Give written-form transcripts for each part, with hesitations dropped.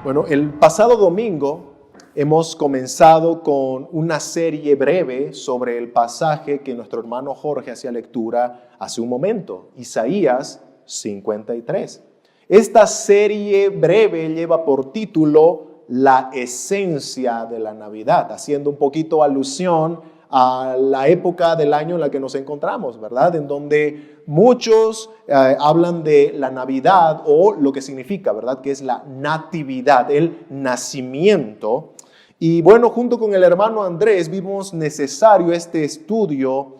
Bueno, el pasado domingo hemos comenzado con una serie breve sobre el pasaje que nuestro hermano Jorge hacía lectura hace un momento, Isaías 53. Esta serie breve lleva por título La esencia de la Navidad, haciendo un poquito alusión a la época del año en la que nos encontramos, ¿verdad? En donde muchos hablan de la Navidad o lo que significa, ¿verdad? Que es la natividad, el nacimiento. Y bueno, junto con el hermano Andrés vimos necesario este estudio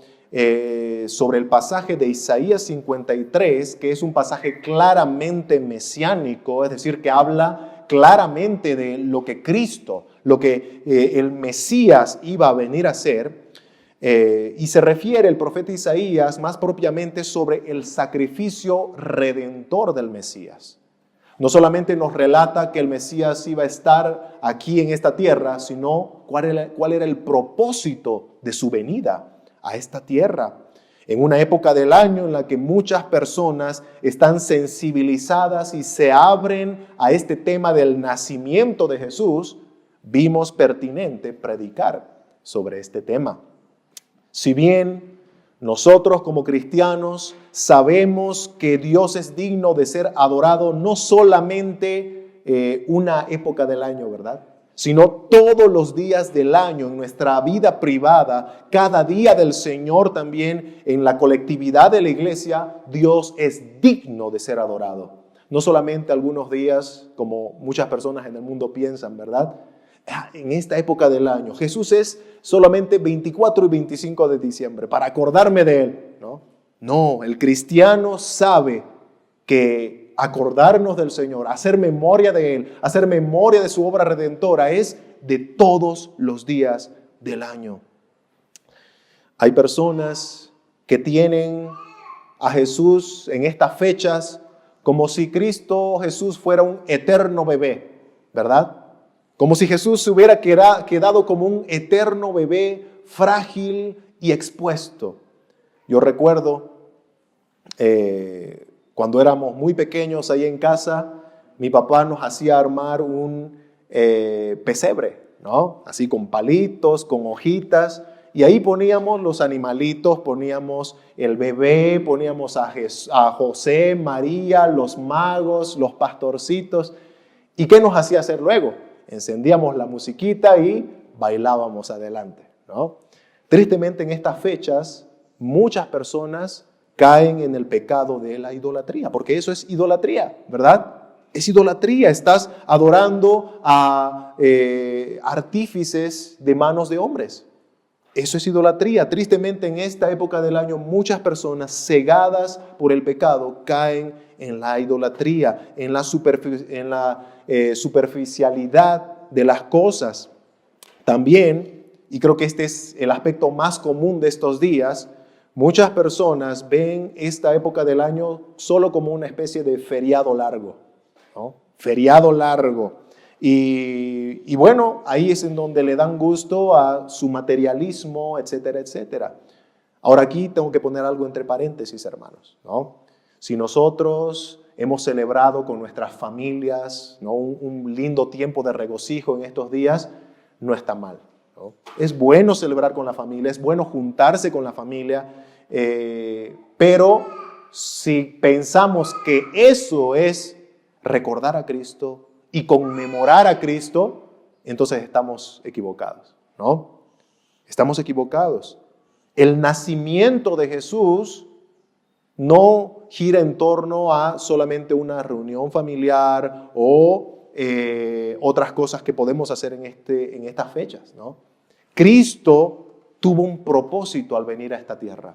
sobre el pasaje de Isaías 53, que es un pasaje claramente mesiánico, es decir, que habla claramente de lo que Cristo, lo que el Mesías iba a venir a hacer. Y se refiere el profeta Isaías más propiamente sobre el sacrificio redentor del Mesías. No solamente nos relata que el Mesías iba a estar aquí en esta tierra, sino cuál era el propósito de su venida a esta tierra. En una época del año en la que muchas personas están sensibilizadas y se abren a este tema del nacimiento de Jesús, vimos pertinente predicar sobre este tema. Si bien nosotros como cristianos sabemos que Dios es digno de ser adorado no solamente una época del año, ¿verdad? Sino todos los días del año, en nuestra vida privada, cada día del Señor también, en la colectividad de la iglesia, Dios es digno de ser adorado. No solamente algunos días, como muchas personas en el mundo piensan, ¿verdad? En esta época del año. Jesús es solamente 24 y 25 de diciembre, para acordarme de Él, ¿no? No, el cristiano sabe que acordarnos del Señor, hacer memoria de Él, hacer memoria de su obra redentora es de todos los días del año. Hay personas que tienen a Jesús en estas fechas como si Cristo Jesús fuera un eterno bebé, ¿verdad? Como si Jesús se hubiera quedado como un eterno bebé frágil y expuesto. Yo recuerdo cuando éramos muy pequeños ahí en casa, mi papá nos hacía armar un pesebre, ¿no? Así con palitos, con hojitas, y ahí poníamos los animalitos, poníamos el bebé, poníamos a José, María, los magos, los pastorcitos. ¿Y qué nos hacía hacer luego? Encendíamos la musiquita y bailábamos adelante, ¿no? Tristemente en estas fechas muchas personas caen en el pecado de la idolatría, porque eso es idolatría, ¿verdad? Es idolatría, estás adorando a artífices de manos de hombres. Eso es idolatría. Tristemente en esta época del año muchas personas cegadas por el pecado caen en la idolatría, en la superficialidad de las cosas. También, y creo que este es el aspecto más común de estos días, muchas personas ven esta época del año solo como una especie de feriado largo, ¿no? Feriado largo. Y bueno, ahí es en donde le dan gusto a su materialismo, etcétera, etcétera. Ahora aquí tengo que poner algo entre paréntesis, hermanos, ¿no? Si nosotros hemos celebrado con nuestras familias, ¿no? un lindo tiempo de regocijo en estos días, no está mal, ¿no? Es bueno celebrar con la familia, es bueno juntarse con la familia, pero si pensamos que eso es recordar a Cristo y conmemorar a Cristo, entonces estamos equivocados, ¿no? Estamos equivocados. El nacimiento de Jesús no gira en torno a solamente una reunión familiar o otras cosas que podemos hacer en estas fechas, ¿no? Cristo tuvo un propósito al venir a esta tierra.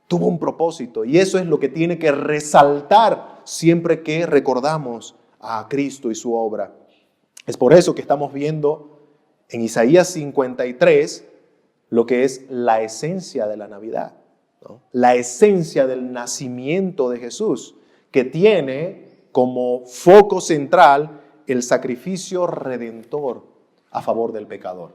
Tuvo un propósito y eso es lo que tiene que resaltar siempre que recordamos a Cristo y su obra. Es por eso que estamos viendo en Isaías 53 lo que es la esencia de la Navidad, ¿no? La esencia del nacimiento de Jesús, que tiene como foco central el sacrificio redentor a favor del pecador.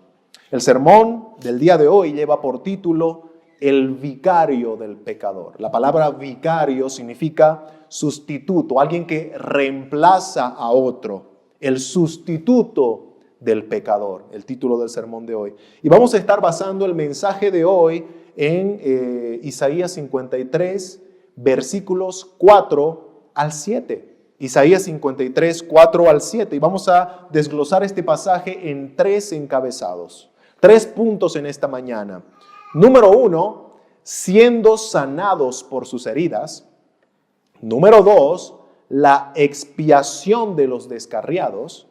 El sermón del día de hoy lleva por título el vicario del pecador. La palabra vicario significa sustituto, alguien que reemplaza a otro. el sustituto del pecador, el título del sermón de hoy. Y vamos a estar basando el mensaje de hoy en Isaías 53, versículos 4 al 7. Isaías 53, 4 al 7. Y vamos a desglosar este pasaje en 3 encabezados. 3 puntos en esta mañana. Número 1, siendo sanados por sus heridas. Número 2, la expiación de los descarriados.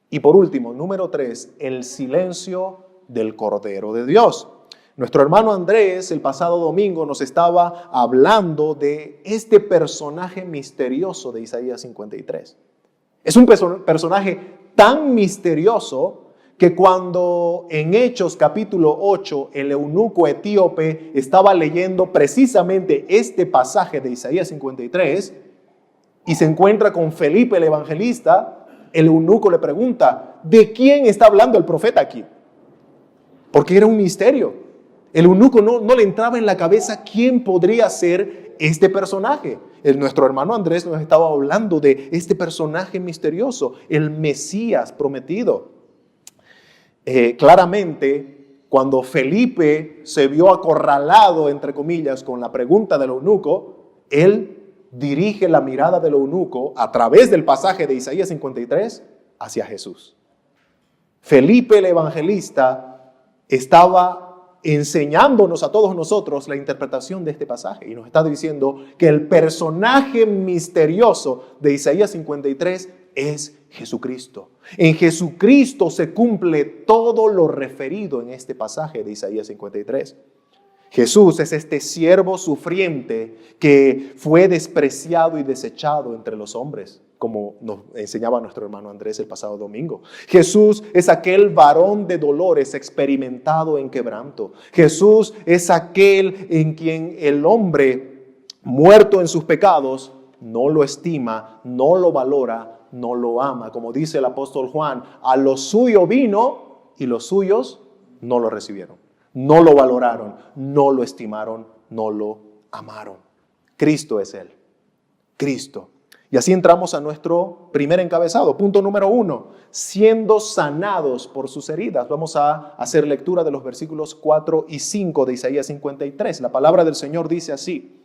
Y por último, número 3, el silencio del Cordero de Dios. Nuestro hermano Andrés el pasado domingo nos estaba hablando de este personaje misterioso de Isaías 53. Es un personaje tan misterioso que cuando en Hechos capítulo 8 el eunuco etíope estaba leyendo precisamente este pasaje de Isaías 53 y se encuentra con Felipe el evangelista, el eunuco le pregunta, ¿de quién está hablando el profeta aquí? Porque era un misterio. El eunuco no le entraba en la cabeza quién podría ser este personaje. Nuestro hermano Andrés nos estaba hablando de este personaje misterioso, el Mesías prometido. Claramente, cuando Felipe se vio acorralado, entre comillas, con la pregunta del eunuco, él dirige la mirada del eunuco a través del pasaje de Isaías 53 hacia Jesús. Felipe el evangelista estaba enseñándonos a todos nosotros la interpretación de este pasaje y nos está diciendo que el personaje misterioso de Isaías 53 es Jesucristo. En Jesucristo se cumple todo lo referido en este pasaje de Isaías 53. Jesús es este siervo sufriente que fue despreciado y desechado entre los hombres, como nos enseñaba nuestro hermano Andrés el pasado domingo. Jesús es aquel varón de dolores experimentado en quebranto. Jesús es aquel en quien el hombre muerto en sus pecados no lo estima, no lo valora, no lo ama. Como dice el apóstol Juan, a lo suyo vino y los suyos no lo recibieron. No lo valoraron, no lo estimaron, no lo amaron. Cristo es Él. Cristo. Y así entramos a nuestro primer encabezado. Punto número 1. Siendo sanados por sus heridas. Vamos a hacer lectura de los versículos 4 y 5 de Isaías 53. La palabra del Señor dice así.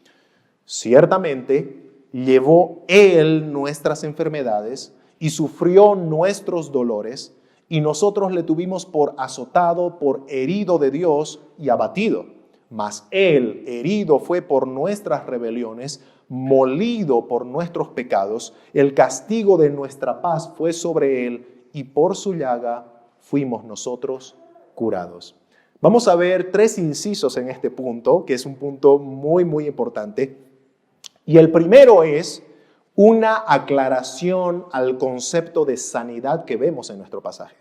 Ciertamente llevó Él nuestras enfermedades y sufrió nuestros dolores, y nosotros le tuvimos por azotado, por herido de Dios y abatido. Mas Él herido fue por nuestras rebeliones, molido por nuestros pecados. El castigo de nuestra paz fue sobre Él, y por su llaga fuimos nosotros curados. Vamos a ver 3 incisos en este punto, que es un punto muy, muy importante. Y el primero es una aclaración al concepto de sanidad que vemos en nuestro pasaje.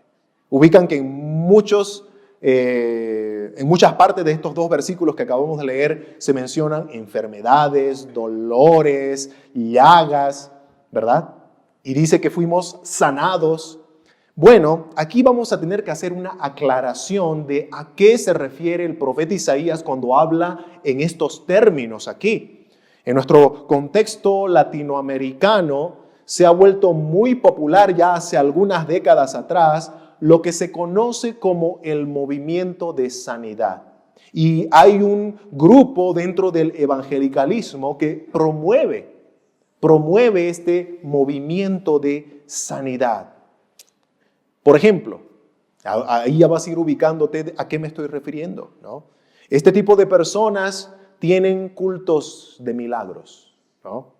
Ubican que en muchas partes de estos 2 versículos que acabamos de leer se mencionan enfermedades, dolores, llagas, ¿verdad? Y dice que fuimos sanados. Bueno, aquí vamos a tener que hacer una aclaración de a qué se refiere el profeta Isaías cuando habla en estos términos aquí. En nuestro contexto latinoamericano se ha vuelto muy popular ya hace algunas décadas atrás lo que se conoce como el movimiento de sanidad. Y hay un grupo dentro del evangelicalismo que promueve este movimiento de sanidad. Por ejemplo, ahí ya vas a ir ubicándote a qué me estoy refiriendo, ¿no? Este tipo de personas tienen cultos de milagros, ¿no?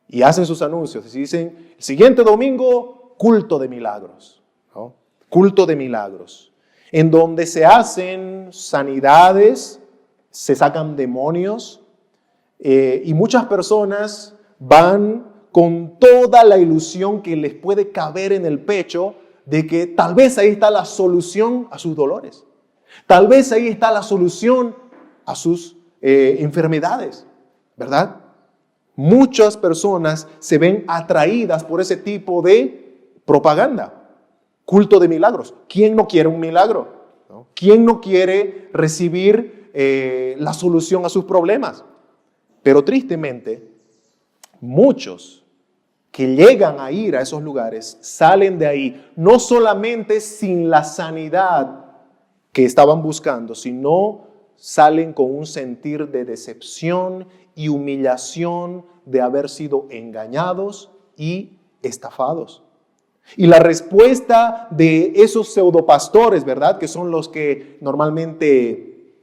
Y hacen sus anuncios y dicen, el siguiente domingo, culto de milagros, ¿no? Culto de milagros, en donde se hacen sanidades, se sacan demonios, y muchas personas van con toda la ilusión que les puede caber en el pecho de que tal vez ahí está la solución a sus dolores, tal vez ahí está la solución a sus enfermedades, ¿verdad? Muchas personas se ven atraídas por ese tipo de propaganda. Culto de milagros. ¿Quién no quiere un milagro? ¿No? ¿Quién no quiere recibir la solución a sus problemas? Pero tristemente, muchos que llegan a ir a esos lugares, salen de ahí, no solamente sin la sanidad que estaban buscando, sino salen con un sentir de decepción y humillación de haber sido engañados y estafados. Y la respuesta de esos pseudopastores, ¿verdad? Que son los que normalmente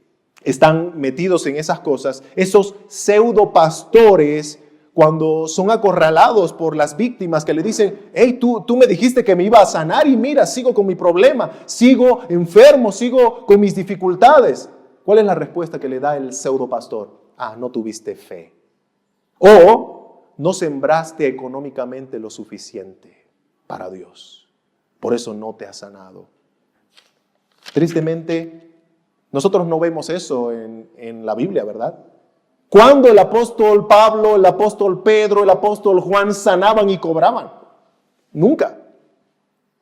están metidos en esas cosas. Esos pseudopastores, cuando son acorralados por las víctimas que le dicen, hey, tú me dijiste que me iba a sanar y mira, sigo con mi problema, sigo enfermo, sigo con mis dificultades. ¿Cuál es la respuesta que le da el pseudopastor? No tuviste fe. O no sembraste económicamente lo suficiente para Dios. Por eso no te ha sanado. Tristemente, nosotros no vemos eso en la Biblia, ¿verdad? ¿Cuándo el apóstol Pablo, el apóstol Pedro, el apóstol Juan sanaban y cobraban? Nunca.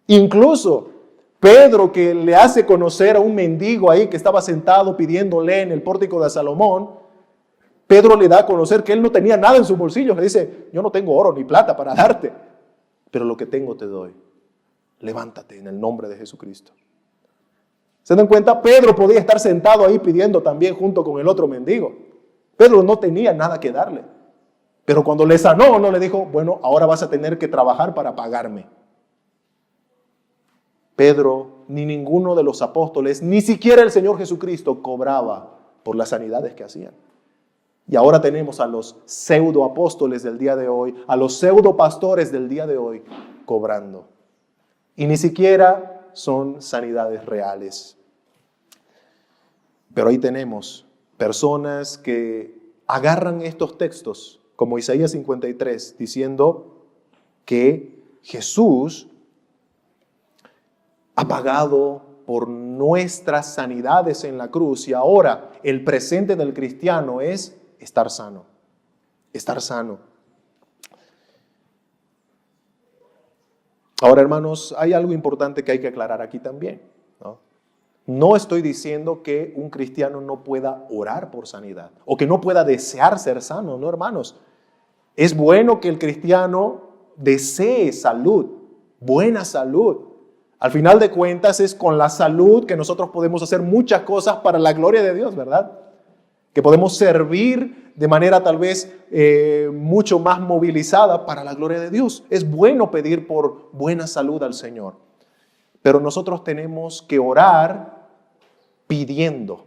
Incluso Pedro, que le hace conocer a un mendigo ahí que estaba sentado pidiéndole en el pórtico de Salomón, Pedro le da a conocer que él no tenía nada en sus bolsillos. Le dice, yo no tengo oro ni plata para darte, pero lo que tengo te doy. Levántate en el nombre de Jesucristo. ¿Se dan cuenta? Pedro podía estar sentado ahí pidiendo también junto con el otro mendigo. Pedro no tenía nada que darle. Pero cuando le sanó, no le dijo, bueno, ahora vas a tener que trabajar para pagarme. Pedro, ni ninguno de los apóstoles, ni siquiera el Señor Jesucristo cobraba por las sanidades que hacían. Y ahora tenemos a los pseudoapóstoles del día de hoy, a los pseudopastores del día de hoy, cobrando. Y ni siquiera son sanidades reales. Pero ahí tenemos personas que agarran estos textos, como Isaías 53, diciendo que Jesús ha pagado por nuestras sanidades en la cruz y ahora el presente del cristiano es estar sano. Estar sano. Ahora, hermanos, hay algo importante que hay que aclarar aquí también, ¿no? No estoy diciendo que un cristiano no pueda orar por sanidad o que no pueda desear ser sano, no, hermanos. Es bueno que el cristiano desee salud, buena salud. Al final de cuentas es con la salud que nosotros podemos hacer muchas cosas para la gloria de Dios, ¿verdad? Que podemos servir de manera tal vez mucho más movilizada para la gloria de Dios. Es bueno pedir por buena salud al Señor, pero nosotros tenemos que orar pidiendo,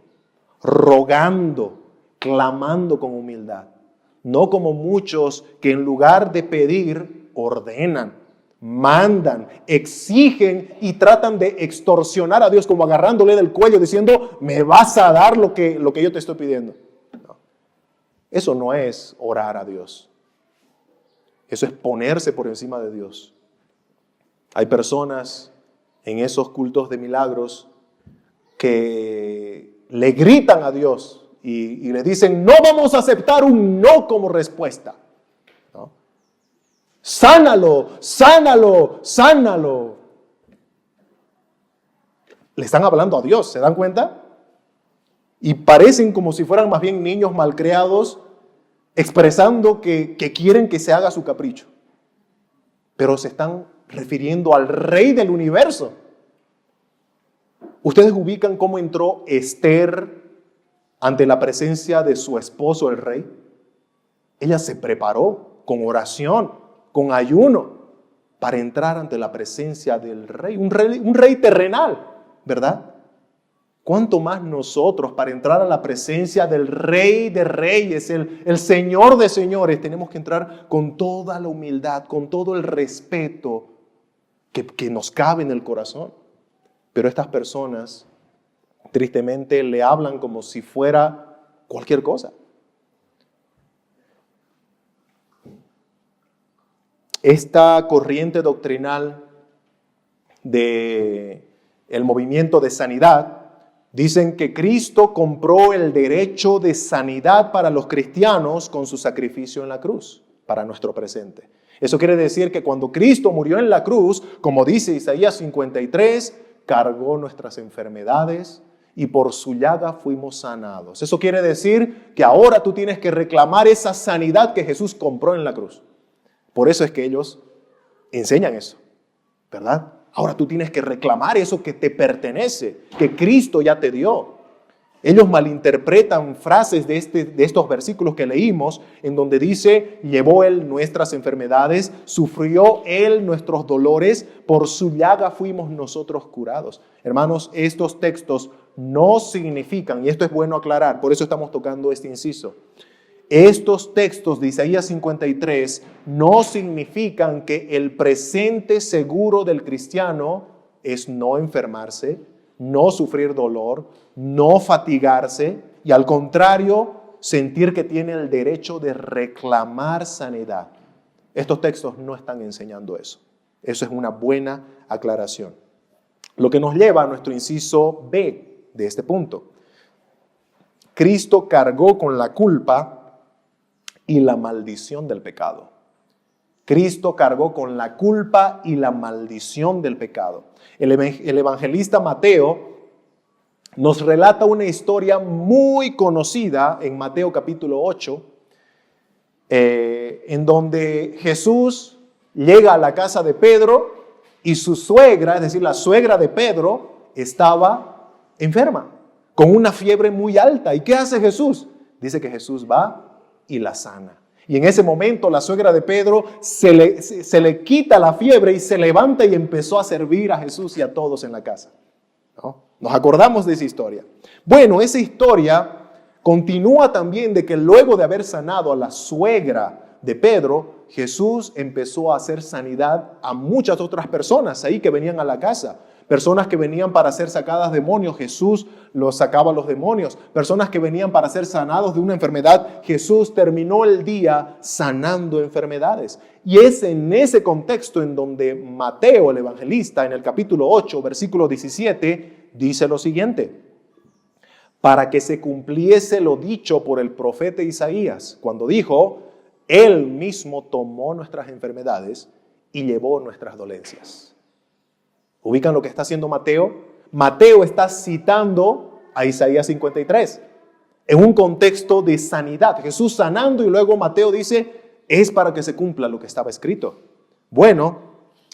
rogando, clamando con humildad. No como muchos que en lugar de pedir, ordenan, mandan, exigen y tratan de extorsionar a Dios, como agarrándole del cuello diciendo, me vas a dar lo que yo te estoy pidiendo. No. Eso no es orar a Dios. Eso es ponerse por encima de Dios. Hay personas en esos cultos de milagros que le gritan a Dios y le dicen, no vamos a aceptar un no como respuesta. ¿No? Sánalo, sánalo, sánalo. Le están hablando a Dios, ¿se dan cuenta? Y parecen como si fueran más bien niños malcriados, expresando que quieren que se haga su capricho. Pero se están refiriendo al Rey del universo. ¿Ustedes ubican cómo entró Esther ante la presencia de su esposo, el rey? Ella se preparó con oración, con ayuno, para entrar ante la presencia del rey. Un rey terrenal, ¿verdad? ¿Cuánto más nosotros para entrar a la presencia del Rey de Reyes, el Señor de Señores, tenemos que entrar con toda la humildad, con todo el respeto que nos cabe en el corazón? Pero estas personas, tristemente, le hablan como si fuera cualquier cosa. Esta corriente doctrinal del movimiento de sanidad, dicen que Cristo compró el derecho de sanidad para los cristianos con su sacrificio en la cruz, para nuestro presente. Eso quiere decir que cuando Cristo murió en la cruz, como dice Isaías 53, cargó nuestras enfermedades y por su llaga fuimos sanados. Eso quiere decir que ahora tú tienes que reclamar esa sanidad que Jesús compró en la cruz. Por eso es que ellos enseñan eso, ¿verdad? Ahora tú tienes que reclamar eso que te pertenece, que Cristo ya te dio. Ellos malinterpretan frases de estos versículos que leímos, en donde dice, llevó Él nuestras enfermedades, sufrió Él nuestros dolores, por su llaga fuimos nosotros curados. Hermanos, estos textos no significan, y esto es bueno aclarar, por eso estamos tocando este inciso, estos textos de Isaías 53 no significan que el presente seguro del cristiano es no enfermarse, no sufrir dolor, no fatigarse y al contrario, sentir que tiene el derecho de reclamar sanidad. Estos textos no están enseñando eso. Eso es una buena aclaración. Lo que nos lleva a nuestro inciso B de este punto. Cristo cargó con la culpa y la maldición del pecado. Cristo cargó con la culpa y la maldición del pecado. El evangelista Mateo nos relata una historia muy conocida en Mateo capítulo 8, en donde Jesús llega a la casa de Pedro y su suegra, es decir, la suegra de Pedro, estaba enferma, con una fiebre muy alta. ¿Y qué hace Jesús? Dice que Jesús va y la sana. Y en ese momento la suegra de Pedro se le quita la fiebre y se levanta y empezó a servir a Jesús y a todos en la casa, ¿no? Nos acordamos de esa historia. Bueno, esa historia continúa también de que luego de haber sanado a la suegra de Pedro, Jesús empezó a hacer sanidad a muchas otras personas ahí que venían a la casa. Personas que venían para ser sacadas demonios, Jesús los sacaba a los demonios. Personas que venían para ser sanados de una enfermedad, Jesús terminó el día sanando enfermedades. Y es en ese contexto en donde Mateo, el evangelista, en el capítulo 8, versículo 17, dice lo siguiente: para que se cumpliese lo dicho por el profeta Isaías, cuando dijo, Él mismo tomó nuestras enfermedades y llevó nuestras dolencias. ¿Ubican lo que está haciendo Mateo? Mateo está citando a Isaías 53 en un contexto de sanidad. Jesús sanando y luego Mateo dice, es para que se cumpla lo que estaba escrito. Bueno,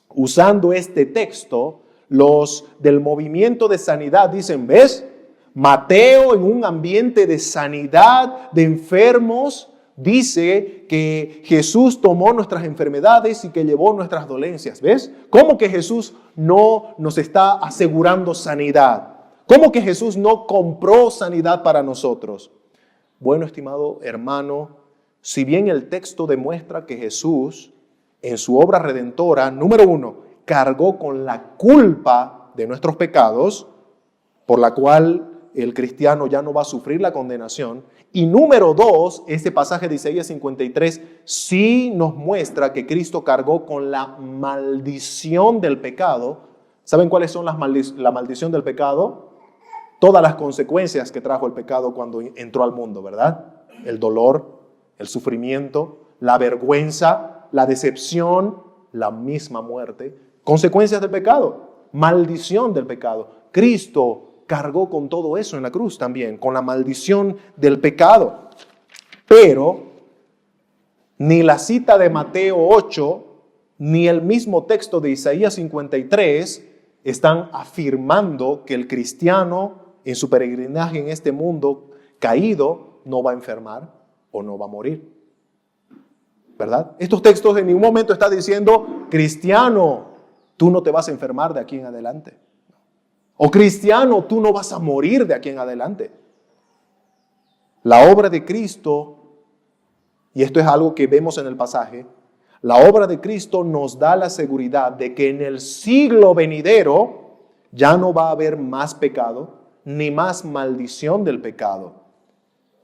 usando este texto, los del movimiento de sanidad dicen, ¿ves? Mateo en un ambiente de sanidad, de enfermos, dice que Jesús tomó nuestras enfermedades y que llevó nuestras dolencias. ¿Ves? ¿Cómo que Jesús no nos está asegurando sanidad? ¿Cómo que Jesús no compró sanidad para nosotros? Bueno, estimado hermano, si bien el texto demuestra que Jesús, en su obra redentora, número 1, cargó con la culpa de nuestros pecados, por la cual el cristiano ya no va a sufrir la condenación. Y número 2, este pasaje de Isaías 53 sí nos muestra que Cristo cargó con la maldición del pecado. ¿Saben cuáles son la maldición del pecado? Todas las consecuencias que trajo el pecado cuando entró al mundo, ¿verdad? El dolor, el sufrimiento, la vergüenza, la decepción, la misma muerte. Consecuencias del pecado, maldición del pecado. Cristo cargó con todo eso en la cruz también, con la maldición del pecado. Pero ni la cita de Mateo 8, ni el mismo texto de Isaías 53 están afirmando que el cristiano en su peregrinaje en este mundo caído no va a enfermar o no va a morir, ¿verdad? Estos textos en ningún momento están diciendo, cristiano, tú no te vas a enfermar de aquí en adelante. O cristiano, tú no vas a morir de aquí en adelante. La obra de Cristo, y esto es algo que vemos en el pasaje, la obra de Cristo nos da la seguridad de que en el siglo venidero ya no va a haber más pecado, ni más maldición del pecado.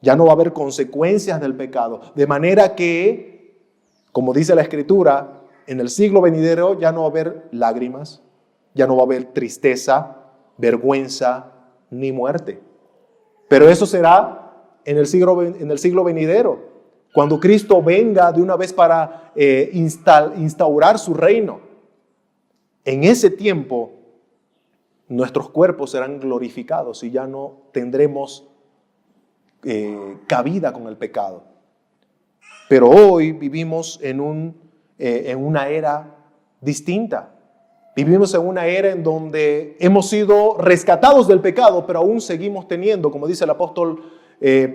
Ya no va a haber consecuencias del pecado. De manera que, como dice la Escritura, en el siglo venidero ya no va a haber lágrimas, ya no va a haber tristeza, vergüenza ni muerte. Pero eso será en el siglo venidero, cuando Cristo venga de una vez para instaurar su reino. En ese tiempo, nuestros cuerpos serán glorificados y ya no tendremos cabida con el pecado. Pero hoy vivimos en en una era distinta. Vivimos en una era en donde hemos sido rescatados del pecado, pero aún seguimos teniendo, como dice el apóstol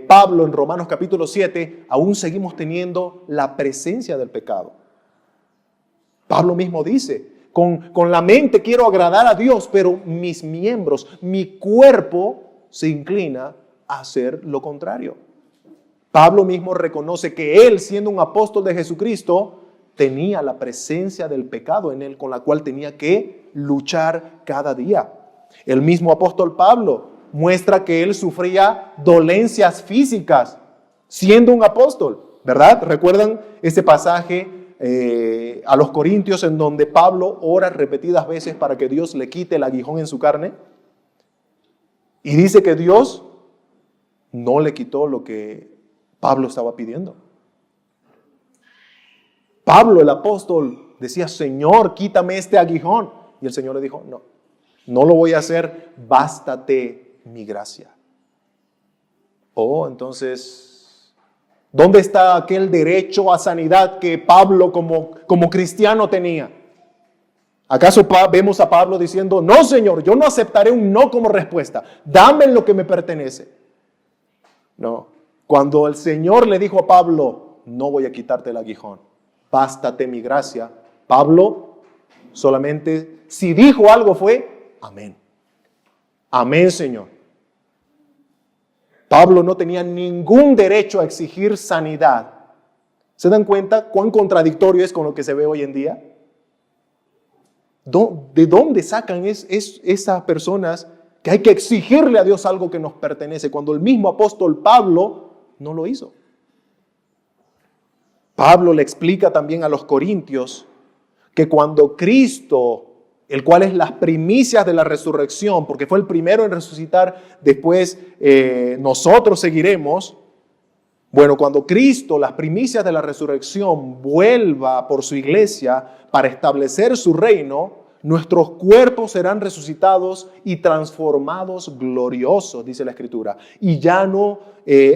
Pablo en Romanos capítulo 7, aún seguimos teniendo la presencia del pecado. Pablo mismo dice, con la mente quiero agradar a Dios, pero mis miembros, mi cuerpo se inclina a hacer lo contrario. Pablo mismo reconoce que él, siendo un apóstol de Jesucristo, tenía la presencia del pecado en él, con la cual tenía que luchar cada día. El mismo apóstol Pablo muestra que él sufría dolencias físicas, siendo un apóstol, ¿verdad? ¿Recuerdan ese pasaje a los Corintios en donde Pablo ora repetidas veces para que Dios le quite el aguijón en su carne? Y dice que Dios no le quitó lo que Pablo estaba pidiendo. Pablo, el apóstol, decía, Señor, quítame este aguijón. Y el Señor le dijo, no lo voy a hacer, bástate mi gracia. Entonces, ¿dónde está aquel derecho a sanidad que Pablo como cristiano tenía? ¿Acaso vemos a Pablo diciendo, no, Señor, yo no aceptaré un no como respuesta, dame lo que me pertenece? No, cuando el Señor le dijo a Pablo, no voy a quitarte el aguijón, bástate mi gracia, Pablo solamente, si dijo algo fue, amén. Amén, Señor. Pablo no tenía ningún derecho a exigir sanidad. ¿Se dan cuenta cuán contradictorio es con lo que se ve hoy en día? ¿De dónde sacan esas personas que hay que exigirle a Dios algo que nos pertenece, cuando el mismo apóstol Pablo no lo hizo? Pablo le explica también a los corintios que cuando Cristo, el cual es las primicias de la resurrección, porque fue el primero en resucitar, después nosotros seguiremos. Bueno, cuando Cristo, las primicias de la resurrección, vuelva por su iglesia para establecer su reino, nuestros cuerpos serán resucitados y transformados gloriosos, dice la Escritura. Y ya no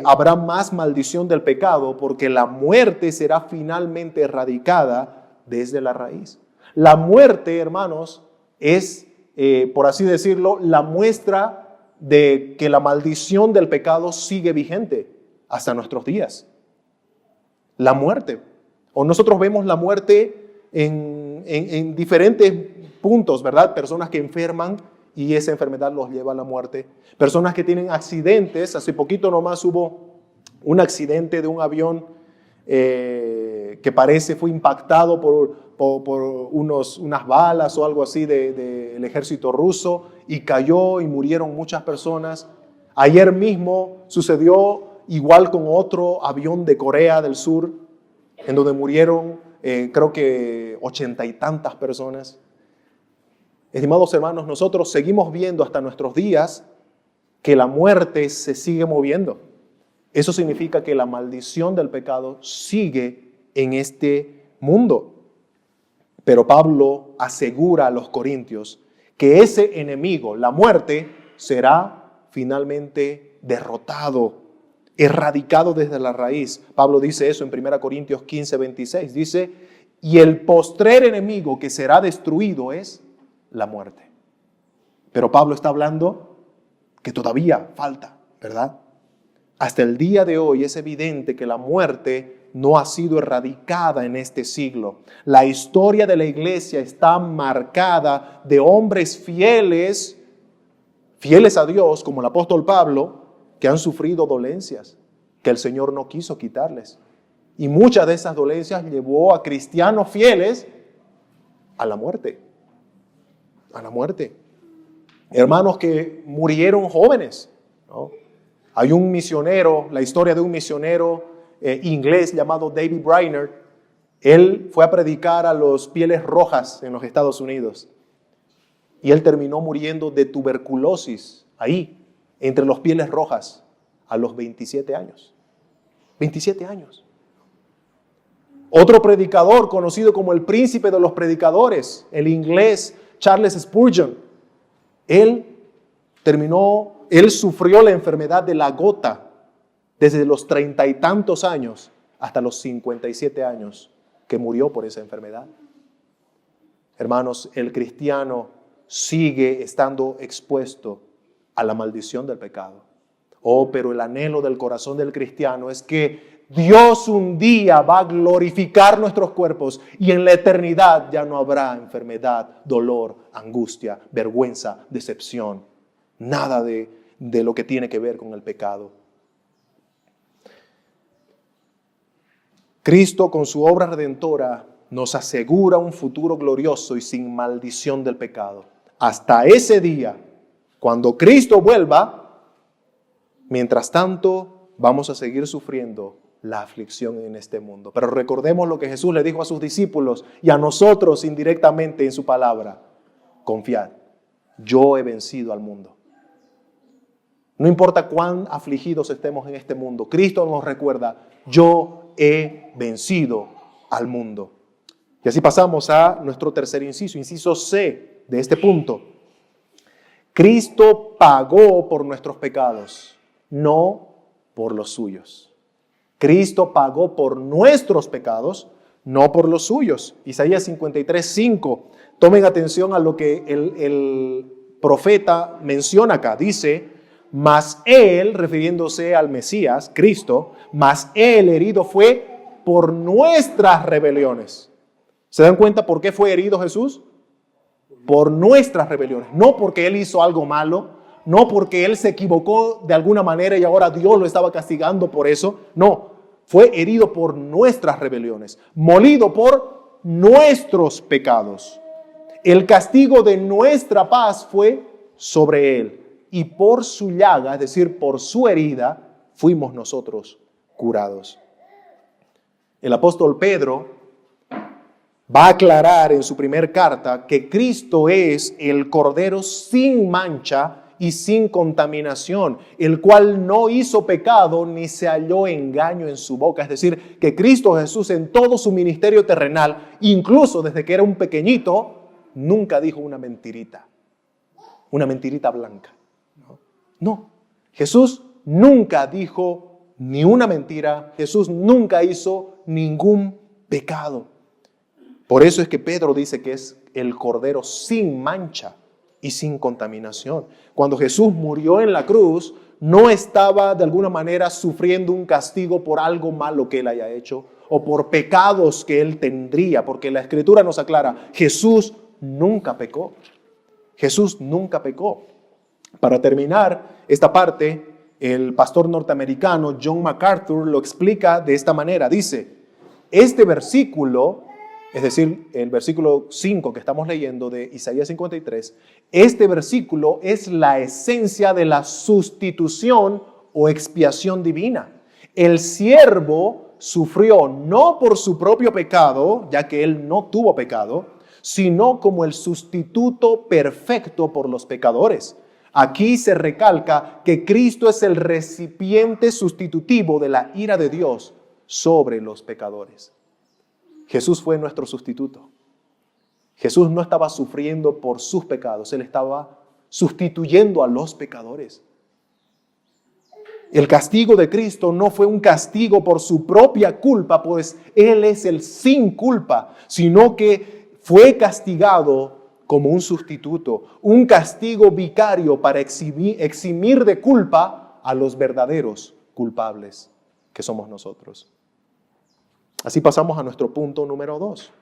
habrá más maldición del pecado, porque la muerte será finalmente erradicada desde la raíz. La muerte, hermanos, es, por así decirlo, la muestra de que la maldición del pecado sigue vigente hasta nuestros días. La muerte. O nosotros vemos la muerte en diferentes puntos, ¿verdad? Personas que enferman y esa enfermedad los lleva a la muerte. Personas que tienen accidentes. Hace poquito nomás hubo un accidente de un avión que parece fue impactado por unas balas o algo así del ejército ruso y cayó y murieron muchas personas. Ayer mismo sucedió igual con otro avión de Corea del Sur, en donde murieron creo que 80 y tantas personas. Estimados hermanos, nosotros seguimos viendo hasta nuestros días que la muerte se sigue moviendo. Eso significa que la maldición del pecado sigue en este mundo. Pero Pablo asegura a los corintios que ese enemigo, la muerte, será finalmente derrotado, erradicado desde la raíz. Pablo dice eso en 1 Corintios 15, 26. Dice, y el postrer enemigo que será destruido es la muerte. Pero Pablo está hablando que todavía falta, ¿verdad? Hasta el día de hoy es evidente que la muerte no ha sido erradicada en este siglo. La historia de la iglesia está marcada de hombres fieles a Dios, como el apóstol Pablo, que han sufrido dolencias que el Señor no quiso quitarles. Y muchas de esas dolencias llevó a cristianos fieles a la muerte. A la muerte. Hermanos que murieron jóvenes, ¿no? Hay un misionero, la historia de un misionero inglés llamado David Brainerd. Él fue a predicar a los Pieles Rojas en los Estados Unidos. Y él terminó muriendo de tuberculosis ahí, entre los Pieles Rojas, a los 27 años. 27 años. Otro predicador conocido como el príncipe de los predicadores, el inglés Charles Spurgeon, él sufrió la enfermedad de la gota desde los 30 y tantos años hasta los 57 años. que murió por esa enfermedad. Hermanos, el cristiano sigue estando expuesto a la maldición del pecado. Oh, pero el anhelo del corazón del cristiano es que Dios un día va a glorificar nuestros cuerpos y en la eternidad ya no habrá enfermedad, dolor, angustia, vergüenza, decepción. Nada de lo que tiene que ver con el pecado. Cristo con su obra redentora nos asegura un futuro glorioso y sin maldición del pecado. Hasta ese día, cuando Cristo vuelva, mientras tanto vamos a seguir sufriendo la aflicción en este mundo. Pero recordemos lo que Jesús le dijo a sus discípulos y a nosotros indirectamente en su palabra. Confiad, yo he vencido al mundo. No importa cuán afligidos estemos en este mundo, Cristo nos recuerda, yo he vencido al mundo. Y así pasamos a nuestro tercer inciso, inciso C de este punto. Cristo pagó por nuestros pecados, no por los suyos. Cristo pagó por nuestros pecados, no por los suyos. Isaías 53:5. Tomen atención a lo que el profeta menciona acá. Dice, mas Él, refiriéndose al Mesías, Cristo, mas Él herido fue por nuestras rebeliones. ¿Se dan cuenta por qué fue herido Jesús? Por nuestras rebeliones. No porque Él hizo algo malo, no porque Él se equivocó de alguna manera y ahora Dios lo estaba castigando por eso. No, fue herido por nuestras rebeliones, molido por nuestros pecados. El castigo de nuestra paz fue sobre Él. Y por su llaga, es decir, por su herida, fuimos nosotros curados. El apóstol Pedro va a aclarar en su primer carta que Cristo es el Cordero sin mancha y sin contaminación, el cual no hizo pecado ni se halló engaño en su boca. Es decir, que Cristo Jesús en todo su ministerio terrenal, incluso desde que era un pequeñito, nunca dijo una mentirita blanca. No, Jesús nunca dijo ni una mentira, Jesús nunca hizo ningún pecado. Por eso es que Pedro dice que es el Cordero sin mancha y sin contaminación. Cuando Jesús murió en la cruz, no estaba de alguna manera sufriendo un castigo por algo malo que Él haya hecho o por pecados que Él tendría, porque la Escritura nos aclara, Jesús nunca pecó. Jesús nunca pecó. Para terminar esta parte, el pastor norteamericano John MacArthur lo explica de esta manera. Dice, este versículo, es decir, el versículo 5 que estamos leyendo de Isaías 53, este versículo es la esencia de la sustitución o expiación divina. El siervo sufrió no por su propio pecado, ya que él no tuvo pecado, sino como el sustituto perfecto por los pecadores. Aquí se recalca que Cristo es el recipiente sustitutivo de la ira de Dios sobre los pecadores. Jesús fue nuestro sustituto. Jesús no estaba sufriendo por sus pecados, Él estaba sustituyendo a los pecadores. El castigo de Cristo no fue un castigo por su propia culpa, pues Él es el sin culpa, sino que fue castigado como un sustituto, un castigo vicario para eximir de culpa a los verdaderos culpables que somos nosotros. Así pasamos a nuestro punto número 2,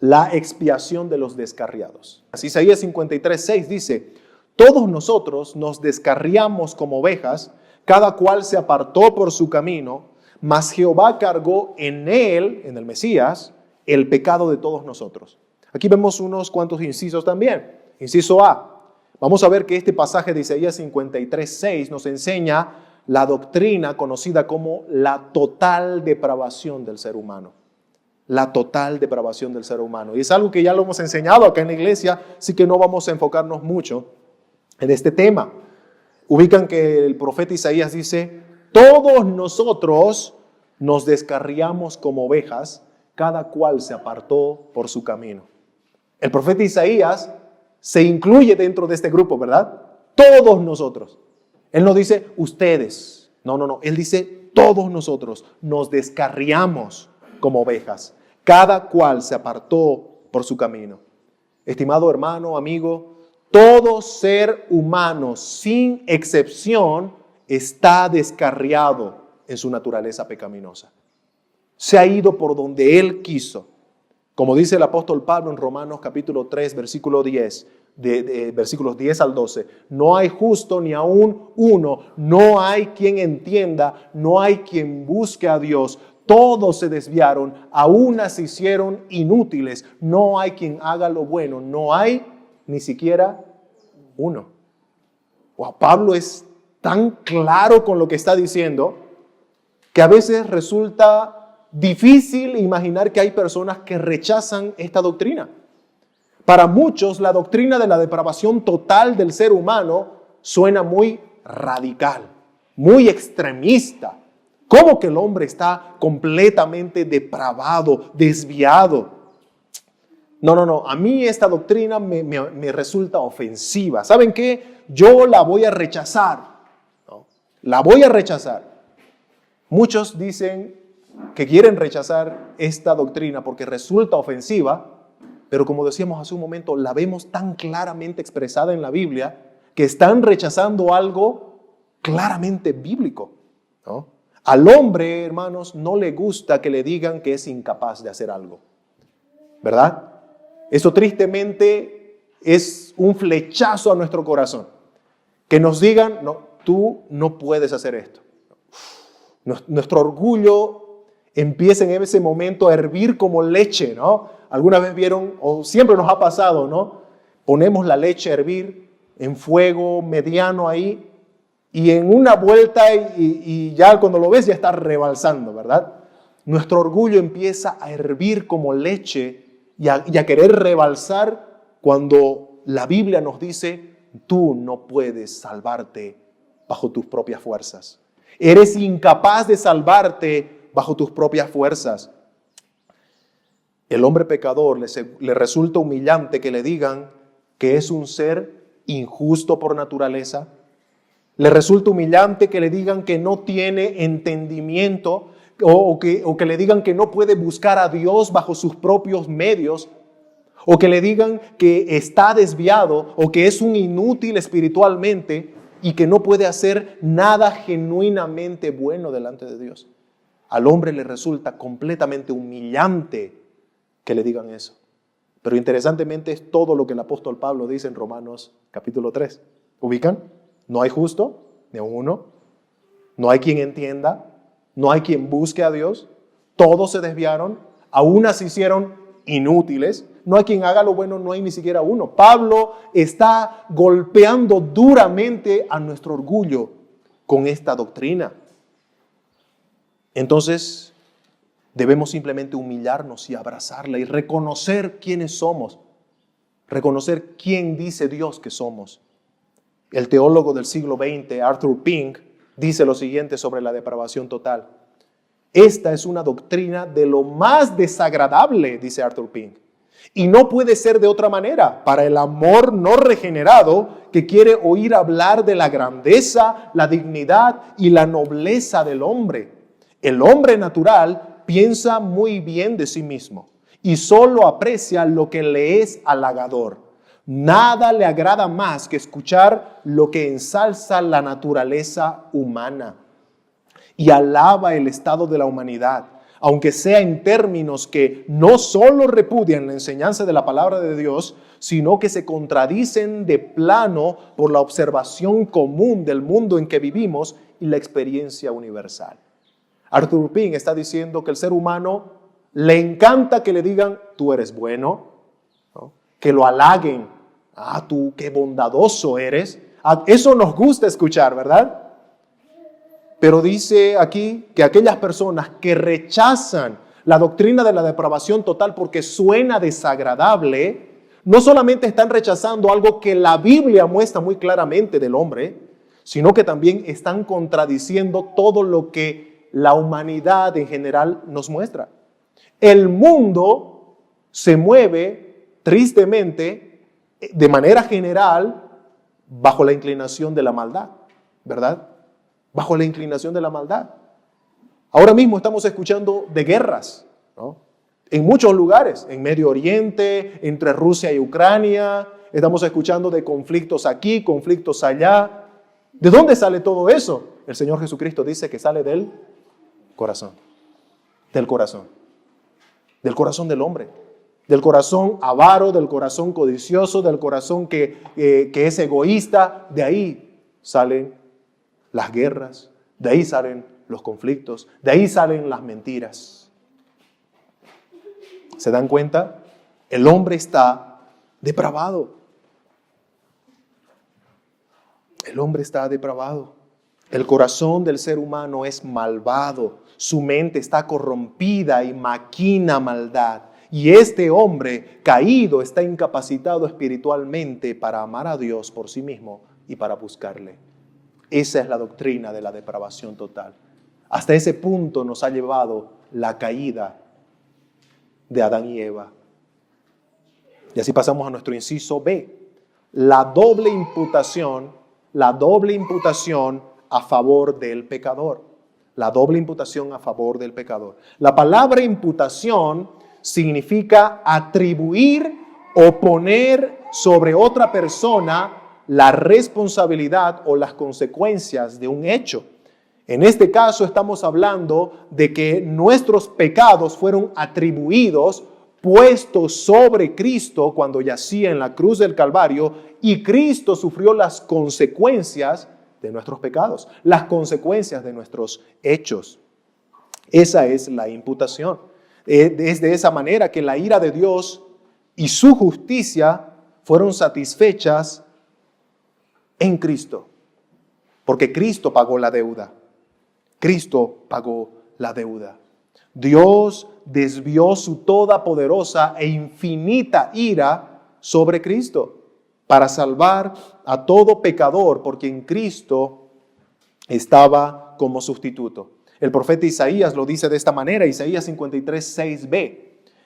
la expiación de los descarriados. Así Isaías 53:6 dice, todos nosotros nos descarriamos como ovejas, cada cual se apartó por su camino, mas Jehová cargó en él, en el Mesías, el pecado de todos nosotros. Aquí vemos unos cuantos incisos también. Inciso A, vamos a ver que este pasaje de Isaías 53:6 nos enseña la doctrina conocida como la total depravación del ser humano. La total depravación del ser humano. Y es algo que ya lo hemos enseñado acá en la iglesia, así que no vamos a enfocarnos mucho en este tema. Ubican que el profeta Isaías dice, todos nosotros nos descarriamos como ovejas, cada cual se apartó por su camino. El profeta Isaías se incluye dentro de este grupo, ¿verdad? Todos nosotros. Él no dice ustedes. No. Él dice todos nosotros nos descarriamos como ovejas. Cada cual se apartó por su camino. Estimado hermano, amigo, todo ser humano, sin excepción, está descarriado en su naturaleza pecaminosa. Se ha ido por donde él quiso. Como dice el apóstol Pablo en Romanos capítulo 3, versículo 10, versículos 10 al 12. No hay justo ni aún uno, no hay quien entienda, no hay quien busque a Dios. Todos se desviaron, a una se hicieron inútiles. No hay quien haga lo bueno, no hay ni siquiera uno. Wow, Pablo es tan claro con lo que está diciendo que a veces resulta difícil imaginar que hay personas que rechazan esta doctrina. Para muchos, la doctrina de la depravación total del ser humano suena muy radical, muy extremista. ¿Cómo que el hombre está completamente depravado, desviado? No. A mí esta doctrina me resulta ofensiva. ¿Saben qué? Yo la voy a rechazar. ¿No? La voy a rechazar. Muchos dicen que quieren rechazar esta doctrina porque resulta ofensiva, pero como decíamos hace un momento, la vemos tan claramente expresada en la Biblia que están rechazando algo claramente bíblico, ¿no? Al hombre, hermanos, no le gusta que le digan que es incapaz de hacer algo, ¿verdad? Eso tristemente es un flechazo a nuestro corazón. Que nos digan, no, tú no puedes hacer esto. Nuestro orgullo empieza en ese momento a hervir como leche, ¿no? Alguna vez vieron, o siempre nos ha pasado, ¿no? Ponemos la leche a hervir en fuego mediano ahí y en una vuelta y ya cuando lo ves ya está rebalsando, ¿verdad? Nuestro orgullo empieza a hervir como leche y a querer rebalsar cuando la Biblia nos dice, tú no puedes salvarte bajo tus propias fuerzas. Eres incapaz de salvarte bajo tus propias fuerzas. El hombre pecador le resulta humillante que le digan que es un ser injusto por naturaleza. Le resulta humillante que le digan que no tiene entendimiento o que le digan que no puede buscar a Dios bajo sus propios medios, o que le digan que está desviado o que es un inútil espiritualmente y que no puede hacer nada genuinamente bueno delante de Dios. Al hombre le resulta completamente humillante que le digan eso. Pero interesantemente es todo lo que el apóstol Pablo dice en Romanos capítulo 3. ¿Ubican? No hay justo, ni a uno. No hay quien entienda. No hay quien busque a Dios. Todos se desviaron. A una se hicieron inútiles. No hay quien haga lo bueno, no hay ni siquiera uno. Pablo está golpeando duramente a nuestro orgullo con esta doctrina. Entonces, debemos simplemente humillarnos y abrazarla y reconocer quiénes somos. Reconocer quién dice Dios que somos. El teólogo del siglo XX, Arthur Pink, dice lo siguiente sobre la depravación total. Esta es una doctrina de lo más desagradable, dice Arthur Pink. Y no puede ser de otra manera para el amor no regenerado que quiere oír hablar de la grandeza, la dignidad y la nobleza del hombre. El hombre natural piensa muy bien de sí mismo y solo aprecia lo que le es halagador. Nada le agrada más que escuchar lo que ensalza la naturaleza humana y alaba el estado de la humanidad, aunque sea en términos que no solo repudian la enseñanza de la palabra de Dios, sino que se contradicen de plano por la observación común del mundo en que vivimos y la experiencia universal. Arthur Pink está diciendo que el ser humano le encanta que le digan, tú eres bueno, ¿no? Que lo halaguen, tú qué bondadoso eres. Eso nos gusta escuchar, ¿verdad? Pero dice aquí que aquellas personas que rechazan la doctrina de la depravación total porque suena desagradable, no solamente están rechazando algo que la Biblia muestra muy claramente del hombre, sino que también están contradiciendo todo lo que la humanidad en general nos muestra. El mundo se mueve tristemente, de manera general, bajo la inclinación de la maldad, ¿verdad? Bajo la inclinación de la maldad. Ahora mismo estamos escuchando de guerras, ¿no? En muchos lugares, en Medio Oriente, entre Rusia y Ucrania, estamos escuchando de conflictos aquí, conflictos allá. ¿De dónde sale todo eso? El Señor Jesucristo dice que sale del corazón. Del corazón. Del corazón del hombre. Del corazón avaro, del corazón codicioso, del corazón que es egoísta. De ahí salen las guerras, de ahí salen los conflictos, de ahí salen las mentiras. ¿Se dan cuenta? El hombre está depravado. El hombre está depravado. El corazón del ser humano es malvado. Su mente está corrompida y maquina maldad. Y este hombre caído está incapacitado espiritualmente para amar a Dios por sí mismo y para buscarle. Esa es la doctrina de la depravación total. Hasta ese punto nos ha llevado la caída de Adán y Eva. Y así pasamos a nuestro inciso B. La doble imputación a favor del pecador. La doble imputación a favor del pecador. La palabra imputación significa atribuir o poner sobre otra persona la responsabilidad o las consecuencias de un hecho. En este caso estamos hablando de que nuestros pecados fueron atribuidos, puestos sobre Cristo cuando yacía en la cruz del Calvario, y Cristo sufrió las consecuencias de nuestros pecados, las consecuencias de nuestros hechos. Esa es la imputación. Es de esa manera que la ira de Dios y su justicia fueron satisfechas en Cristo, porque Cristo pagó la deuda. Cristo pagó la deuda. Dios desvió su todopoderosa e infinita ira sobre Cristo para salvar a todo pecador, porque en Cristo estaba como sustituto. El profeta Isaías lo dice de esta manera, Isaías 53:6b.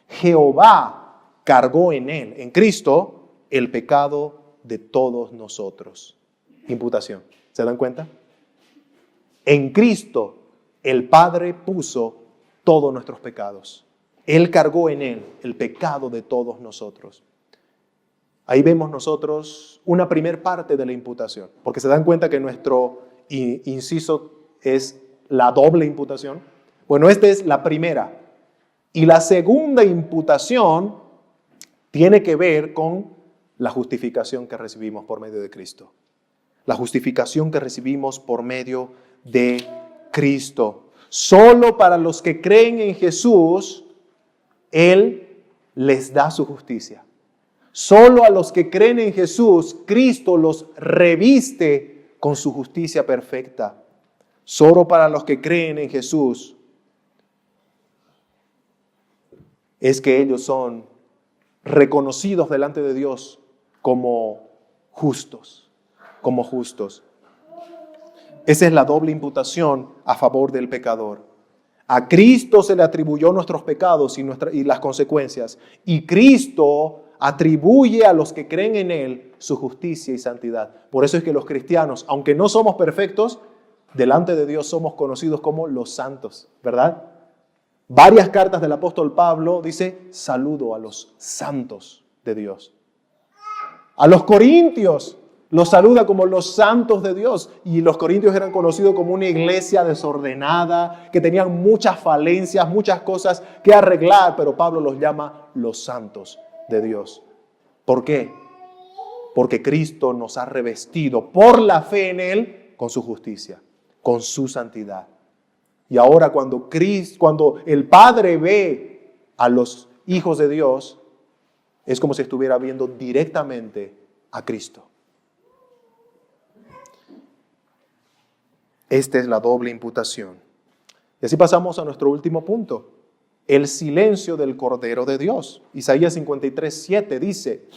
Jehová cargó en él, en Cristo, el pecado de todos nosotros. Imputación. ¿Se dan cuenta? En Cristo el Padre puso todos nuestros pecados. Él cargó en él el pecado de todos nosotros. Ahí vemos nosotros una primer parte de la imputación, porque se dan cuenta que nuestro inciso es la doble imputación. Bueno, esta es la primera. Y la segunda imputación tiene que ver con la justificación que recibimos por medio de Cristo. La justificación que recibimos por medio de Cristo. Solo para los que creen en Jesús, Él les da su justicia. Solo a los que creen en Jesús, Cristo los reviste con su justicia perfecta. Solo para los que creen en Jesús es que ellos son reconocidos delante de Dios como justos, como justos. Esa es la doble imputación a favor del pecador. A Cristo se le atribuyó nuestros pecados y las consecuencias, y Cristo atribuye a los que creen en Él su justicia y santidad. Por eso es que los cristianos, aunque no somos perfectos, delante de Dios somos conocidos como los santos, ¿verdad? Varias cartas del apóstol Pablo dice, saludo a los santos de Dios. A los corintios los saluda como los santos de Dios. Y los corintios eran conocidos como una iglesia desordenada, que tenían muchas falencias, muchas cosas que arreglar, pero Pablo los llama los santos de Dios. ¿Por qué? Porque Cristo nos ha revestido por la fe en Él con su justicia, con su santidad. Y ahora cuando el Padre ve a los hijos de Dios, es como si estuviera viendo directamente a Cristo. Esta es la doble imputación. Y así pasamos a nuestro último punto. El silencio del Cordero de Dios. Isaías 53:7 dice,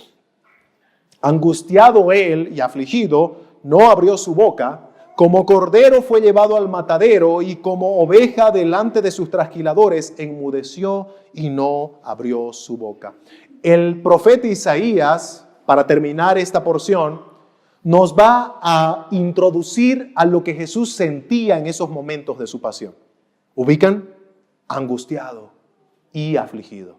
angustiado él y afligido, no abrió su boca. Como cordero fue llevado al matadero y como oveja delante de sus trasquiladores, enmudeció y no abrió su boca. El profeta Isaías, para terminar esta porción, nos va a introducir a lo que Jesús sentía en esos momentos de su pasión. ¿Ubican? Angustiado, y afligido.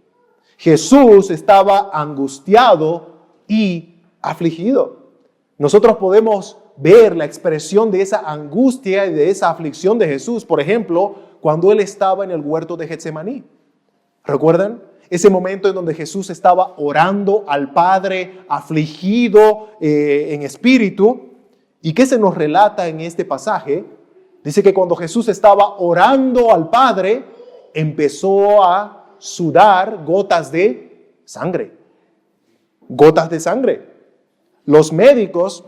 Jesús estaba angustiado y afligido. Nosotros podemos ver la expresión de esa angustia y de esa aflicción de Jesús, por ejemplo, cuando Él estaba en el huerto de Getsemaní. ¿Recuerdan? Ese momento en donde Jesús estaba orando al Padre, afligido en espíritu. ¿Y qué se nos relata en este pasaje? Dice que cuando Jesús estaba orando al Padre, empezó a sudar gotas de sangre. Gotas de sangre. Los médicos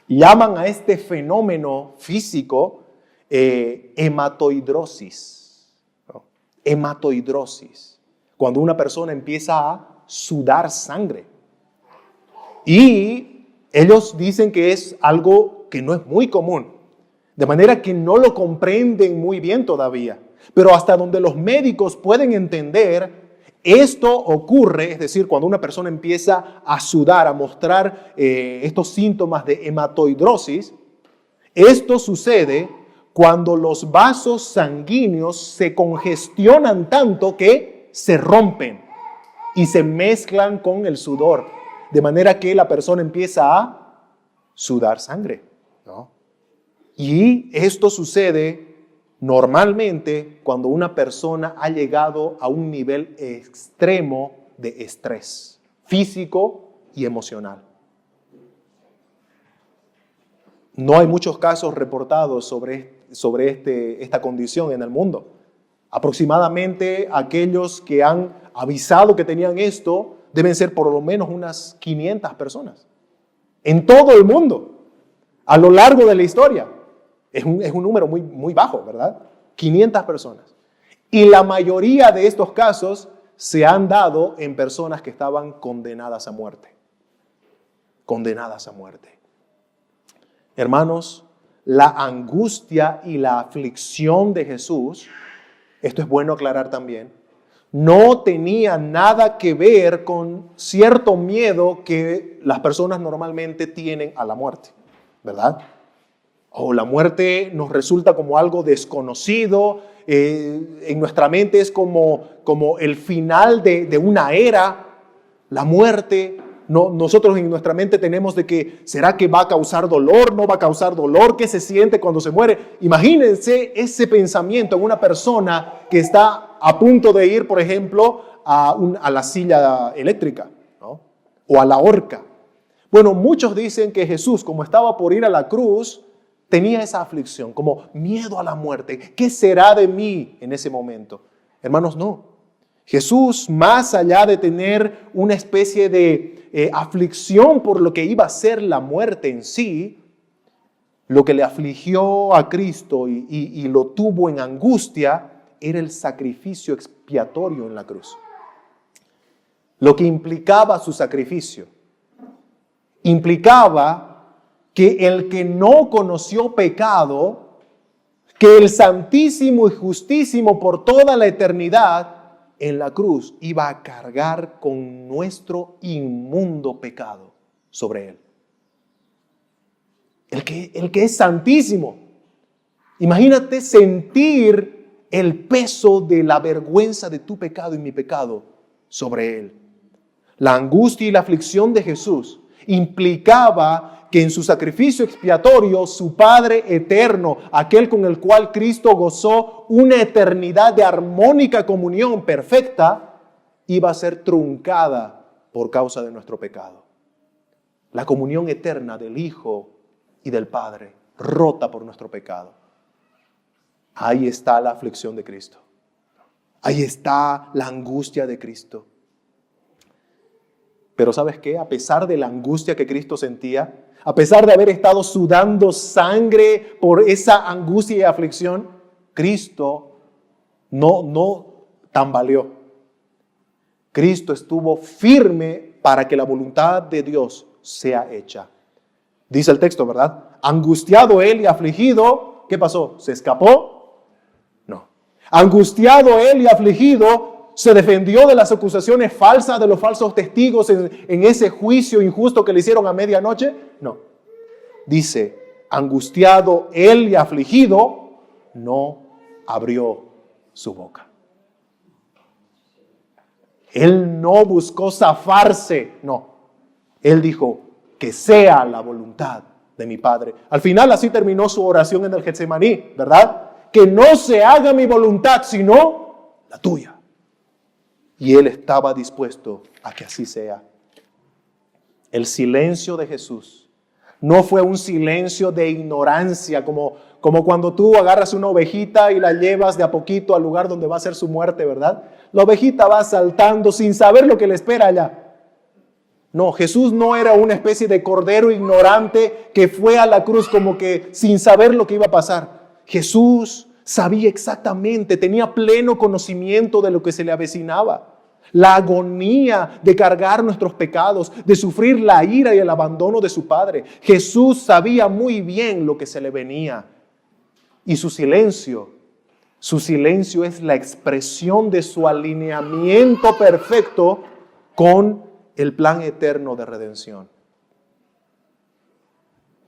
llaman a este fenómeno físico hematoidrosis. ¿No? Hematoidrosis. Cuando una persona empieza a sudar sangre. Y ellos dicen que es algo que no es muy común. De manera que no lo comprenden muy bien todavía. Pero hasta donde los médicos pueden entender, esto ocurre, es decir, cuando una persona empieza a sudar, a mostrar estos síntomas de hematoidrosis, esto sucede cuando los vasos sanguíneos se congestionan tanto que se rompen y se mezclan con el sudor, de manera que la persona empieza a sudar sangre, ¿no? Y esto sucede normalmente cuando una persona ha llegado a un nivel extremo de estrés físico y emocional. No hay muchos casos reportados sobre esta condición en el mundo. Aproximadamente aquellos que han avisado que tenían esto deben ser por lo menos unas 500 personas en todo el mundo a lo largo de la historia. Es un número muy, muy bajo, ¿verdad? 500 personas. Y la mayoría de estos casos se han dado en personas que estaban condenadas a muerte. Condenadas a muerte. Hermanos, la angustia y la aflicción de Jesús, esto es bueno aclarar también, no tenía nada que ver con cierto miedo que las personas normalmente tienen a la muerte, ¿verdad? O la muerte nos resulta como algo desconocido, en nuestra mente es como el final de una era, la muerte. No, nosotros en nuestra mente tenemos de que, ¿será que va a causar dolor? ¿No va a causar dolor? ¿Qué se siente cuando se muere? Imagínense ese pensamiento en una persona que está a punto de ir, por ejemplo, a la silla eléctrica, ¿no? O a la horca. Bueno, muchos dicen que Jesús, como estaba por ir a la cruz, tenía esa aflicción, como miedo a la muerte. ¿Qué será de mí en ese momento? Hermanos, no. Jesús, más allá de tener una especie de aflicción por lo que iba a ser la muerte en sí, lo que le afligió a Cristo y lo tuvo en angustia era el sacrificio expiatorio en la cruz. Lo que implicaba su sacrificio implicaba que el que no conoció pecado, que el Santísimo y Justísimo por toda la eternidad, en la cruz iba a cargar con nuestro inmundo pecado sobre él. El que es santísimo. Imagínate sentir el peso de la vergüenza de tu pecado y mi pecado sobre él. La angustia y la aflicción de Jesús implicaba que en su sacrificio expiatorio, su Padre eterno, aquel con el cual Cristo gozó una eternidad de armónica comunión perfecta, iba a ser truncada por causa de nuestro pecado. La comunión eterna del Hijo y del Padre, rota por nuestro pecado. Ahí está la aflicción de Cristo. Ahí está la angustia de Cristo. Pero ¿sabes qué? A pesar de la angustia que Cristo sentía, a pesar de haber estado sudando sangre por esa angustia y aflicción, Cristo no tambaleó. Cristo estuvo firme para que la voluntad de Dios sea hecha. Dice el texto, ¿verdad? Angustiado él y afligido, ¿qué pasó? ¿Se escapó? No. Angustiado él y afligido, ¿se defendió de las acusaciones falsas de los falsos testigos en ese juicio injusto que le hicieron a medianoche? No. Dice, angustiado él y afligido, no abrió su boca. Él no buscó zafarse, no. Él dijo, que sea la voluntad de mi Padre. Al final así terminó su oración en el Getsemaní, ¿verdad? Que no se haga mi voluntad, sino la tuya. Y Él estaba dispuesto a que así sea. El silencio de Jesús no fue un silencio de ignorancia, como cuando tú agarras una ovejita y la llevas de a poquito al lugar donde va a ser su muerte, ¿verdad? La ovejita va saltando sin saber lo que le espera allá. No, Jesús no era una especie de cordero ignorante que fue a la cruz como que sin saber lo que iba a pasar. Jesús sabía exactamente, tenía pleno conocimiento de lo que se le avecinaba. La agonía de cargar nuestros pecados, de sufrir la ira y el abandono de su Padre. Jesús sabía muy bien lo que se le venía. Y su silencio es la expresión de su alineamiento perfecto con el plan eterno de redención.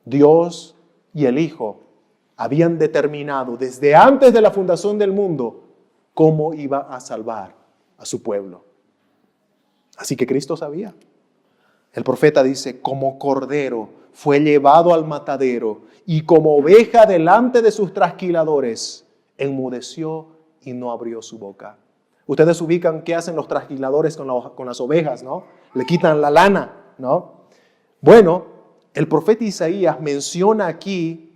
Dios y el Hijo habían determinado desde antes de la fundación del mundo cómo iba a salvar a su pueblo. Así que Cristo sabía. El profeta dice, como cordero fue llevado al matadero y como oveja delante de sus trasquiladores, enmudeció y no abrió su boca. Ustedes ubican qué hacen los trasquiladores con las ovejas, ¿no? Le quitan la lana, ¿no? Bueno, el profeta Isaías menciona aquí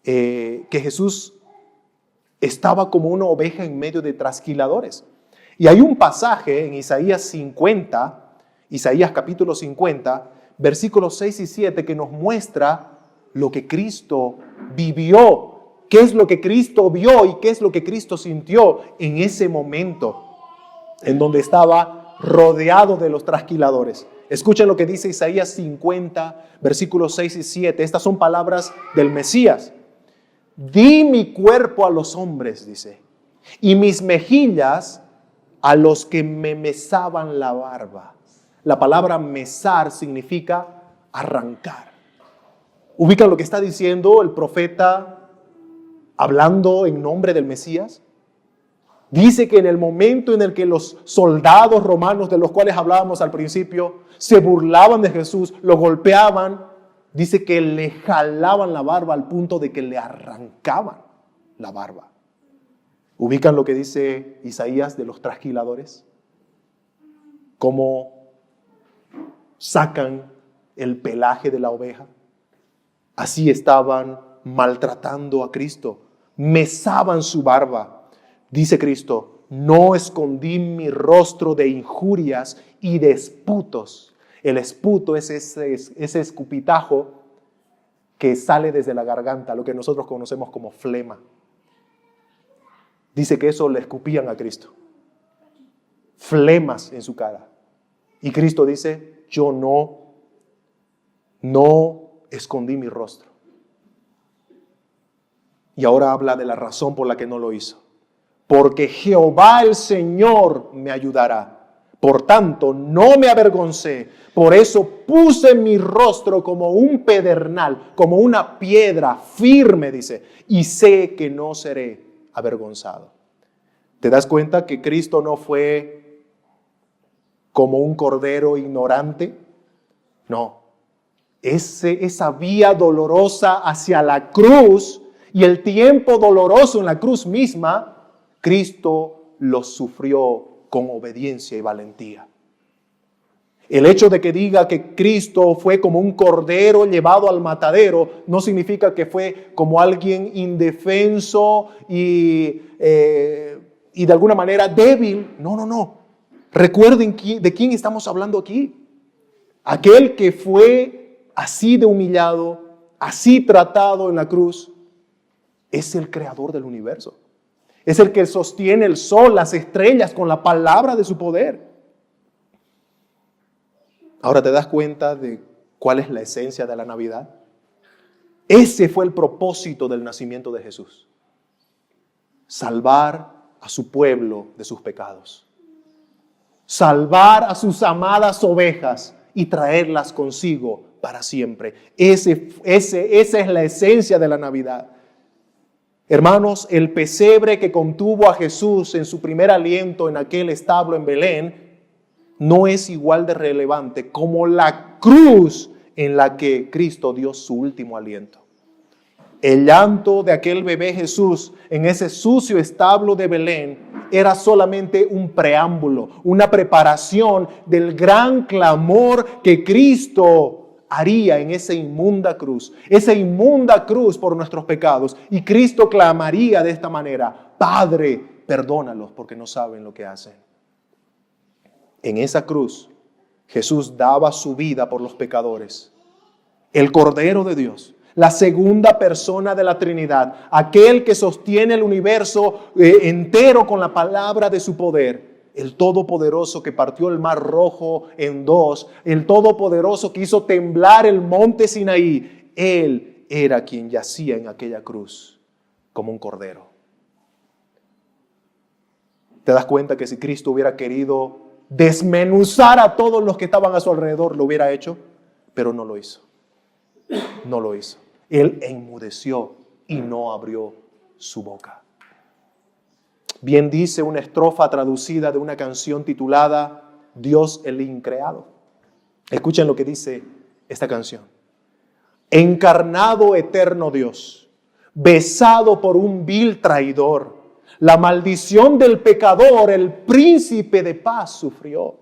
que Jesús estaba como una oveja en medio de trasquiladores. Y hay un pasaje en Isaías capítulo 50, versículos 6 y 7, que nos muestra lo que Cristo vivió, qué es lo que Cristo vio y qué es lo que Cristo sintió en ese momento en donde estaba rodeado de los trasquiladores. Escuchen lo que dice Isaías 50, versículos 6 y 7. Estas son palabras del Mesías. Di mi cuerpo a los hombres, dice, y mis mejillas a los que me mesaban la barba. La palabra mesar significa arrancar. ¿Ubican lo que está diciendo el profeta hablando en nombre del Mesías? Dice que en el momento en el que los soldados romanos, de los cuales hablábamos al principio, se burlaban de Jesús, lo golpeaban, dice que le jalaban la barba al punto de que le arrancaban la barba. ¿Ubican lo que dice Isaías de los trasquiladores? Cómo sacan el pelaje de la oveja. Así estaban maltratando a Cristo. Mesaban su barba. Dice Cristo, no escondí mi rostro de injurias y de esputos. El esputo es ese escupitajo que sale desde la garganta, lo que nosotros conocemos como flema. Dice que eso le escupían a Cristo. Flemas en su cara. Y Cristo dice, yo no escondí mi rostro. Y ahora habla de la razón por la que no lo hizo. Porque Jehová el Señor me ayudará. Por tanto, no me avergoncé. Por eso puse mi rostro como un pedernal, como una piedra firme, dice. Y sé que no seré avergonzado. ¿Te das cuenta que Cristo no fue como un cordero ignorante? No. Esa vía dolorosa hacia la cruz y el tiempo doloroso en la cruz misma, Cristo lo sufrió con obediencia y valentía. El hecho de que diga que Cristo fue como un cordero llevado al matadero no significa que fue como alguien indefenso y de alguna manera débil. No. Recuerden de quién estamos hablando aquí. Aquel que fue así de humillado, así tratado en la cruz, es el creador del universo. Es el que sostiene el sol, las estrellas con la palabra de su poder. Ahora te das cuenta de cuál es la esencia de la Navidad. Ese fue el propósito del nacimiento de Jesús. Salvar a su pueblo de sus pecados. Salvar a sus amadas ovejas y traerlas consigo para siempre. Esa es la esencia de la Navidad. Hermanos, el pesebre que contuvo a Jesús en su primer aliento en aquel establo en Belén no es igual de relevante como la cruz en la que Cristo dio su último aliento. El llanto de aquel bebé Jesús en ese sucio establo de Belén era solamente un preámbulo, una preparación del gran clamor que Cristo haría en esa inmunda cruz por nuestros pecados. Y Cristo clamaría de esta manera: Padre, perdónalos porque no saben lo que hacen. En esa cruz, Jesús daba su vida por los pecadores. El Cordero de Dios, la segunda persona de la Trinidad, aquel que sostiene el universo entero con la palabra de su poder, el Todopoderoso que partió el Mar Rojo en dos, el Todopoderoso que hizo temblar el monte Sinaí, Él era quien yacía en aquella cruz como un cordero. ¿Te das cuenta que si Cristo hubiera querido desmenuzar a todos los que estaban a su alrededor, lo hubiera hecho? Pero no lo hizo. No lo hizo. Él enmudeció y no abrió su boca. Bien dice una estrofa traducida de una canción titulada Dios el increado. Escuchen lo que dice esta canción. Encarnado eterno Dios, besado por un vil traidor, la maldición del pecador, el príncipe de paz sufrió.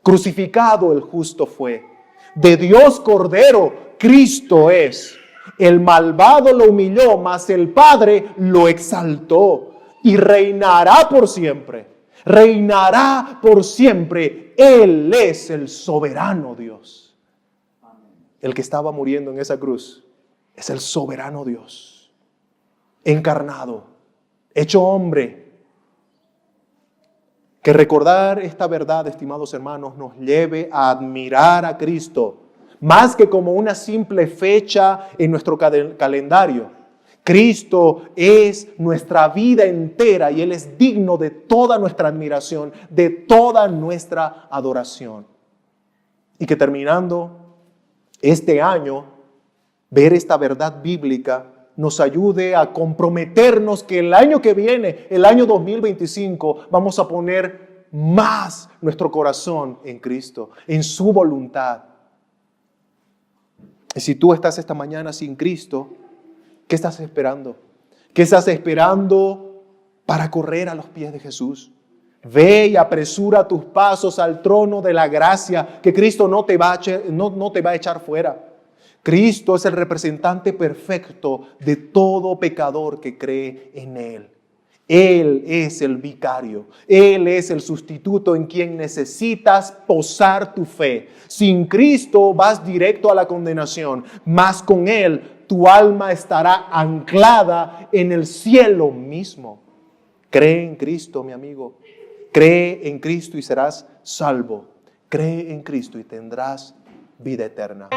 Crucificado el justo fue. De Dios Cordero, Cristo es. El malvado lo humilló, mas el Padre lo exaltó. Y reinará por siempre. Reinará por siempre. Él es el soberano Dios. El que estaba muriendo en esa cruz es el soberano Dios. Encarnado, hecho hombre. Que recordar esta verdad, estimados hermanos, nos lleve a admirar a Cristo más que como una simple fecha en nuestro calendario. Cristo es nuestra vida entera y Él es digno de toda nuestra admiración, de toda nuestra adoración. Y que terminando este año, ver esta verdad bíblica nos ayude a comprometernos que el año que viene, el año 2025, vamos a poner más nuestro corazón en Cristo, en su voluntad. Y si tú estás esta mañana sin Cristo, ¿qué estás esperando? ¿Qué estás esperando para correr a los pies de Jesús? Ve y apresura tus pasos al trono de la gracia, que Cristo no te va a echar fuera. Cristo es el representante perfecto de todo pecador que cree en Él. Él es el vicario, Él es el sustituto en quien necesitas posar tu fe. Sin Cristo vas directo a la condenación, mas con Él tu alma estará anclada en el cielo mismo. Cree en Cristo, mi amigo. Cree en Cristo y serás salvo. Cree en Cristo y tendrás vida eterna.